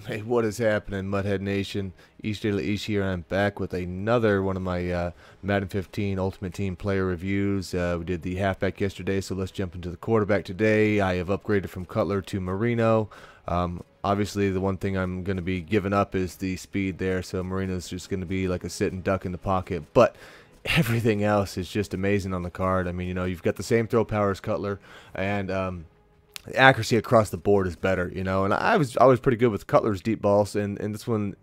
Hey, what is happening, Mudhead Nation? Each Day Each here. I'm back with another one of my Madden 15 Ultimate Team player reviews. We did the halfback yesterday, so let's jump into the quarterback today. I have upgraded from Cutler to Marino. Obviously, the one thing I'm going to be giving up is the speed there, so Marino's just going to be like a sit and duck in the pocket. But everything else is just amazing on the card. I mean, you know, you've got the same throw power as Cutler, and the accuracy across the board is better, you know, and I was always pretty good with Cutler's deep balls, and this one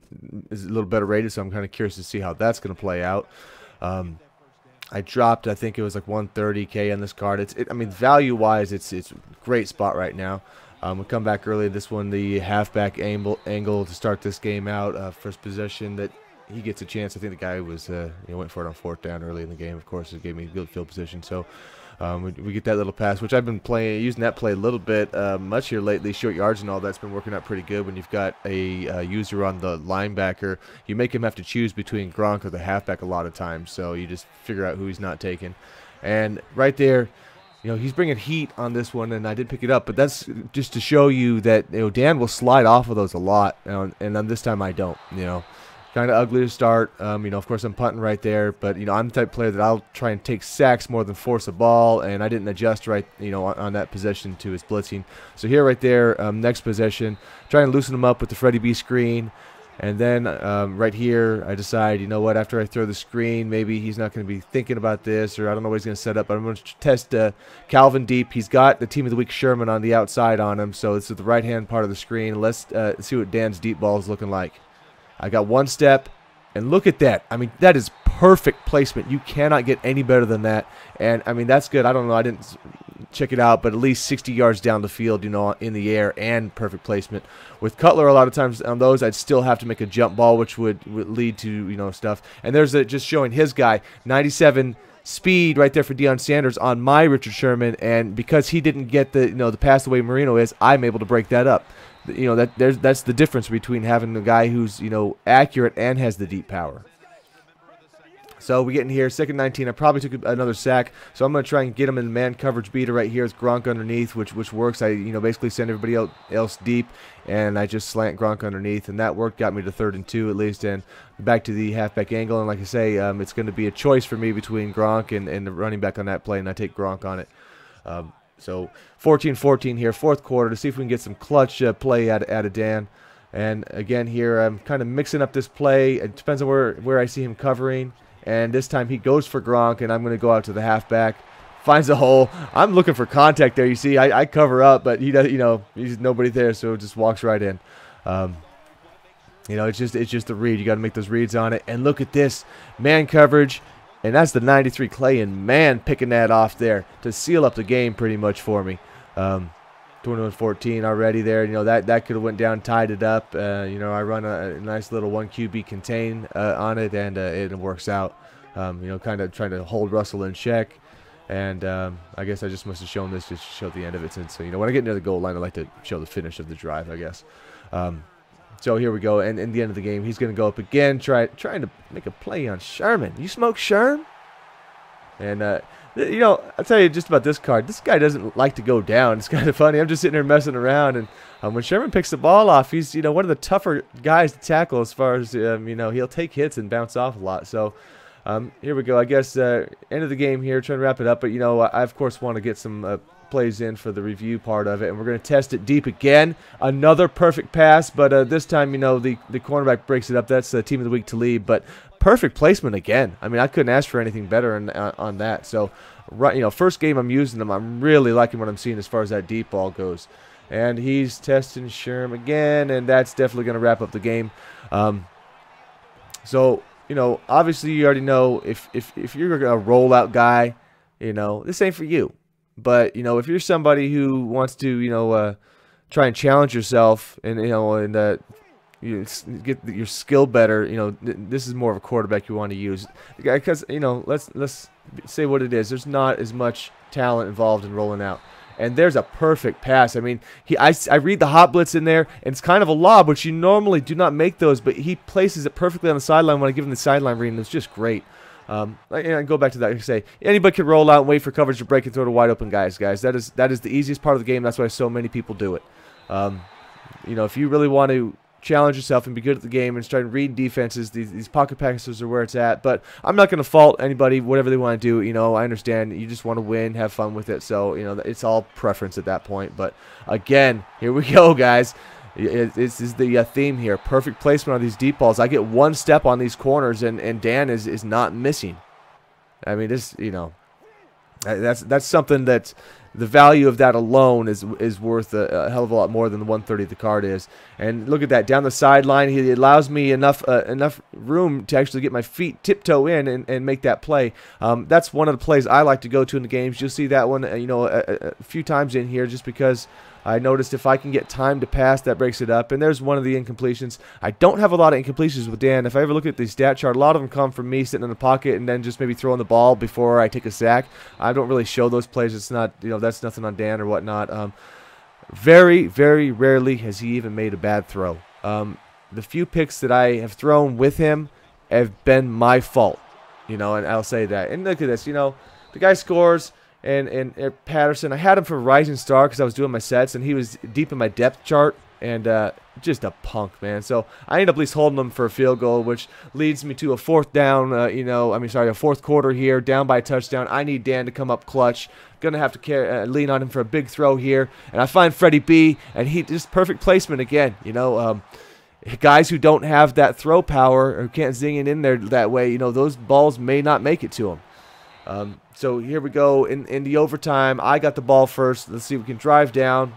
is a little better rated, so I'm kind of curious to see how that's going to play out. I dropped, I think it was like 130K on this card. I mean, value-wise, it's a great spot right now. We'll come back early. This one, the halfback angle to start this game out. First possession that he gets a chance. I think the guy was went for it on fourth down early in the game. Of course, it gave me good field position. So we get that little pass, which I've been using that play a little bit much here lately. Short yards and all that's been working out pretty good. When you've got a user on the linebacker, you make him have to choose between Gronk or the halfback a lot of times. So you just figure out who he's not taking. And right there, you know, he's bringing heat on this one, and I did pick it up. But that's just to show you that, you know, Dan will slide off of those a lot, and then this time I don't, you know. Kind of ugly to start. You know, of course, I'm punting right there, but, you know, I'm the type of player that I'll try and take sacks more than force a ball, and I didn't adjust right, you know, on that possession to his blitzing. So here, right there, next possession, try and loosen him up with the Freddie B screen, and then right here, I decide, you know what, after I throw the screen, maybe he's not going to be thinking about this, or I don't know what he's going to set up, but I'm going to test Calvin deep. He's got the Team of the Week Sherman on the outside on him, so this is the right-hand part of the screen. Let's see what Dan's deep ball is looking like. I got one step, and look at that. I mean, that is perfect placement. You cannot get any better than that. And, I mean, that's good. I don't know. I didn't check it out, but at least 60 yards down the field, you know, in the air, and perfect placement. With Cutler, a lot of times on those, I'd still have to make a jump ball, which would lead to, you know, stuff. And there's just showing his guy, 97 speed right there for Deion Sanders on my Richard Sherman, and because he didn't get the, you know, the pass the way Marino is, I'm able to break that up. You know, that's the difference between having a guy who's, you know, accurate and has the deep power. So we get in here, second 19. I probably took another sack, so I'm going to try and get him in the man coverage beater right here. It's Gronk underneath, which works. I, you know, basically send everybody else deep, and I just slant Gronk underneath, and that worked. Got me to 3rd and 2 at least, and back to the halfback angle. And like I say, it's going to be a choice for me between Gronk and the running back on that play, and I take Gronk on it. So 14-14 here, fourth quarter, to see if we can get some clutch play out of Dan. And again here, I'm kind of mixing up this play. It depends on where I see him covering. And this time he goes for Gronk, and I'm going to go out to the halfback. Finds a hole. I'm looking for contact there. You see, I cover up, but he does, you know, he's nobody there, so it just walks right in. You know, it's just the read. You got to make those reads on it. And look at this man coverage. And that's the 93 Clay, and man, picking that off there to seal up the game pretty much for me. 21-14 already there. You know, that could have went down, tied it up. You know, I run a nice little 1 QB contain on it, and it works out. You know, kind of trying to hold Russell in check. And I guess I just must have shown this just to show the end of it, since, you know, when I get near the goal line, I like to show the finish of the drive, I guess. So here we go, and in the end of the game, he's going to go up again, trying to make a play on Sherman. You smoke Sherm? And, you know, I'll tell you just about this card. This guy doesn't like to go down. It's kind of funny. I'm just sitting there messing around, and when Sherman picks the ball off, he's, you know, one of the tougher guys to tackle as far as, you know, he'll take hits and bounce off a lot. So here we go. I guess end of the game here, trying to wrap it up. But, you know, I, of course, want to get some plays in for the review part of it, and we're going to test it deep again. Another perfect pass, but this time, you know, the cornerback breaks it up. That's the Team of the Week to lead, but perfect placement again. I mean, I couldn't ask for anything better on that. So, right, you know, first game I'm using them, I'm really liking what I'm seeing as far as that deep ball goes. And he's testing Sherm again, and that's definitely going to wrap up the game. So, you know, obviously you already know if you're a rollout guy, you know, this ain't for you. But, you know, if you're somebody who wants to, you know, try and challenge yourself and, you know, and you get your skill better, you know, this is more of a quarterback you want to use. Because, you know, let's say what it is. There's not as much talent involved in rolling out. And there's a perfect pass. I mean, I read the hot blitz in there, and it's kind of a lob, which you normally do not make those, but he places it perfectly on the sideline when I give him the sideline read, and it's just great. And go back to that. I say anybody can roll out and wait for coverage to break and throw to wide open guys. That is the easiest part of the game. That's why so many people do it. You know, if you really want to challenge yourself and be good at the game and start reading defenses. These pocket passes are where it's at. But I'm not going to fault anybody, whatever they want to do. You know, I understand you just want to win, have fun with it. So, you know, it's all preference at that point. But again, here we go, guys. This is the theme here. Perfect placement on these deep balls. I get one step on these corners, and Dan is not missing. I mean, this, you know, that's something that the value of that alone is worth a hell of a lot more than the 130 the card is. And look at that, down the sideline, he allows me enough room to actually get my feet tiptoe in and make that play. That's one of the plays I like to go to in the games. You'll see that one, you know, a few times in here, just because I noticed if I can get time to pass, that breaks it up. And there's one of the incompletions. I don't have a lot of incompletions with Dan. If I ever look at the stat chart, a lot of them come from me sitting in the pocket and then just maybe throwing the ball before I take a sack. I don't really show those plays. It's not, you know, that's nothing on Dan or whatnot. Very, very rarely has he even made a bad throw. The few picks that I have thrown with him have been my fault, you know, and I'll say that. And look at this, you know, the guy scores. And Patterson, I had him for Rising Star because I was doing my sets, and he was deep in my depth chart, and just a punk, man. So I ended up at least holding him for a field goal, which leads me to a fourth down, you know, a fourth quarter here, down by a touchdown. I need Dan to come up clutch. Going to have to lean on him for a big throw here. And I find Freddie B, and he just perfect placement again, you know. Guys who don't have that throw power or can't zing it in there that way, you know, those balls may not make it to them. So here we go in the overtime. I got the ball first. Let's see if we can drive down.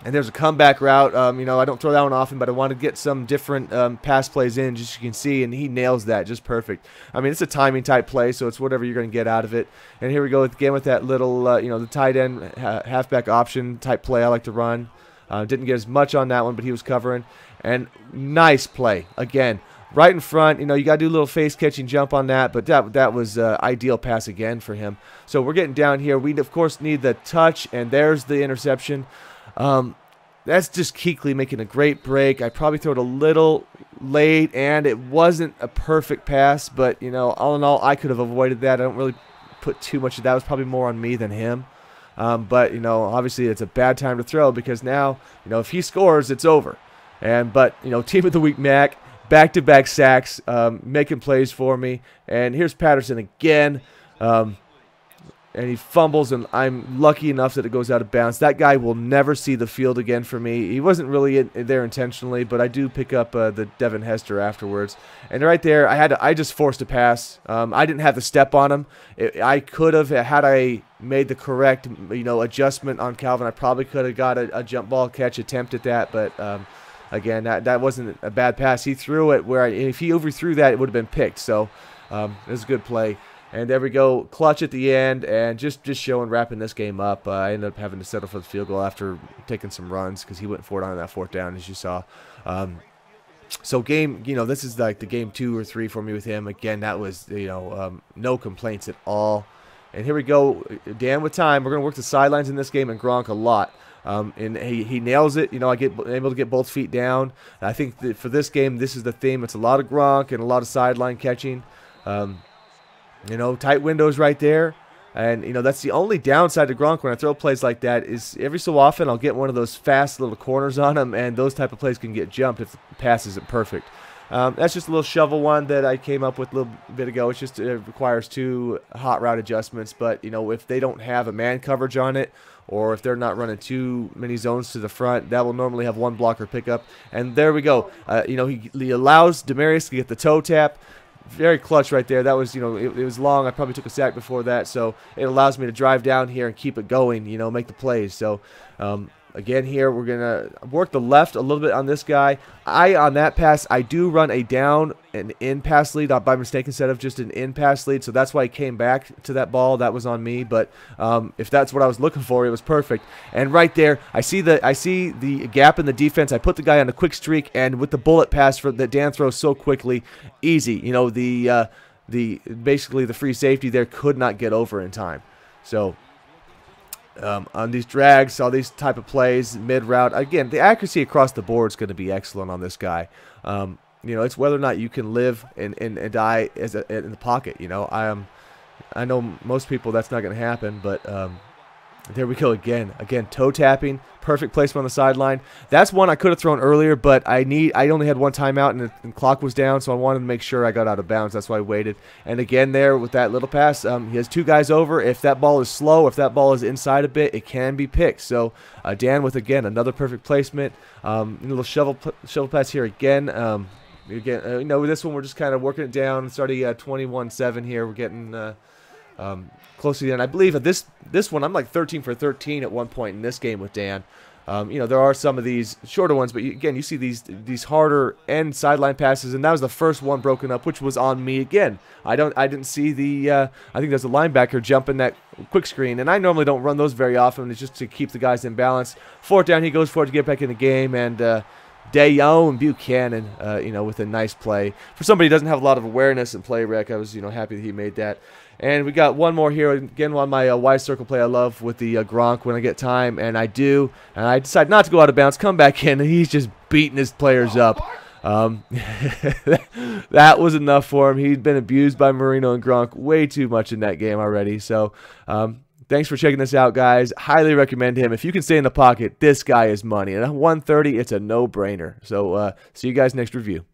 And there's a comeback route. You know, I don't throw that one often, but I want to get some different pass plays in, just so you can see, and he nails that just perfect. I mean, it's a timing type play, so it's whatever you're going to get out of it. And here we go again with that little, you know, the tight end halfback option type play I like to run. Didn't get as much on that one, but he was covering. And nice play again. Right in front, you know, you got to do a little face-catching jump on that, but that was ideal pass again for him. So we're getting down here. We, of course, need the touch, and there's the interception. That's just Kuechly making a great break. I probably threw it a little late, and it wasn't a perfect pass, but, you know, all in all, I could have avoided that. I don't really put too much of that. It was probably more on me than him. But, you know, obviously it's a bad time to throw because now, you know, if he scores, it's over. But, you know, Team of the Week Mac, back-to-back sacks, making plays for me. And here's Patterson again. And he fumbles, and I'm lucky enough that it goes out of bounds. That guy will never see the field again for me. He wasn't really there intentionally, but I do pick up the Devin Hester afterwards. And right there, I just forced a pass. I didn't have the step on him. I could have, had I made the correct, you know, adjustment on Calvin, I probably could have got a jump ball catch attempt at that, but again, that wasn't a bad pass. He threw it where if he overthrew that, it would have been picked. So it was a good play. And there we go, clutch at the end, and just wrapping this game up. I ended up having to settle for the field goal after taking some runs because he went for it on that fourth down, as you saw. So game, you know, this is like the game 2 or 3 for me with him. Again, that was, you know, no complaints at all. And here we go, Dan with time. We're going to work the sidelines in this game and Gronk a lot. And he nails it. You know, able to get both feet down. And I think that for this game, this is the theme. It's a lot of Gronk and a lot of sideline catching. You know, tight windows right there. And, you know, that's the only downside to Gronk when I throw plays like that is every so often I'll get one of those fast little corners on him, and those type of plays can get jumped if the pass isn't perfect. That's just a little shovel one that I came up with a little bit ago. It's just it requires 2 hot route adjustments. But, you know, if they don't have a man coverage on it, or if they're not running too many zones to the front, that will normally have 1 blocker pickup. And there we go. You know, he allows Demarius to get the toe tap. Very clutch right there. That was, you know, it was long. I probably took a sack before that, so it allows me to drive down here and keep it going, you know, make the plays. So, again here, we're going to work the left a little bit on this guy. On that pass, I do run a down and in pass lead by mistake instead of just an in pass lead, so that's why I came back to that ball. That was on me, but if that's what I was looking for, it was perfect. And right there, I see the gap in the defense. I put the guy on a quick streak, and with the bullet pass that Dan throws so quickly, easy. You know, basically the free safety there could not get over in time. So on these drags, all these type of plays, mid-route, again, the accuracy across the board is going to be excellent on this guy. You know, it's whether or not you can live and die in the pocket. You know, I know most people that's not going to happen, but There we go again. Again, toe tapping, perfect placement on the sideline. That's one I could have thrown earlier, but I only had one timeout and the clock was down, so I wanted to make sure I got out of bounds. That's why I waited. And again, there with that little pass, he has two guys over. If that ball is slow, if that ball is inside a bit, it can be picked. So Dan with again another perfect placement. A little shovel pass here again. Again, with this one we're just kind of working it down. Starting 21-7 here. We're getting. Close to the end. I believe at this one I'm like 13 for 13 at one point in this game with Dan. There are some of these shorter ones, but again, you see these harder end sideline passes, and that was the first one broken up, which was on me again. I didn't see the I think there's a linebacker jumping that quick screen, and I normally don't run those very often. It's just to keep the guys in balance. Fourth down, he goes for it to get back in the game, and Dayon Buchanan, with a nice play. For somebody who doesn't have a lot of awareness and play rec, I was, happy that he made that. And we got one more here. Again, on my wide circle play I love with the Gronk when I get time, and I do. And I decide not to go out of bounds, come back in, and he's just beating his players up. That was enough for him. He'd been abused by Marino and Gronk way too much in that game already. So, thanks for checking this out, guys. Highly recommend him. If you can stay in the pocket, this guy is money. And at 130, it's a no-brainer. So, see you guys next review.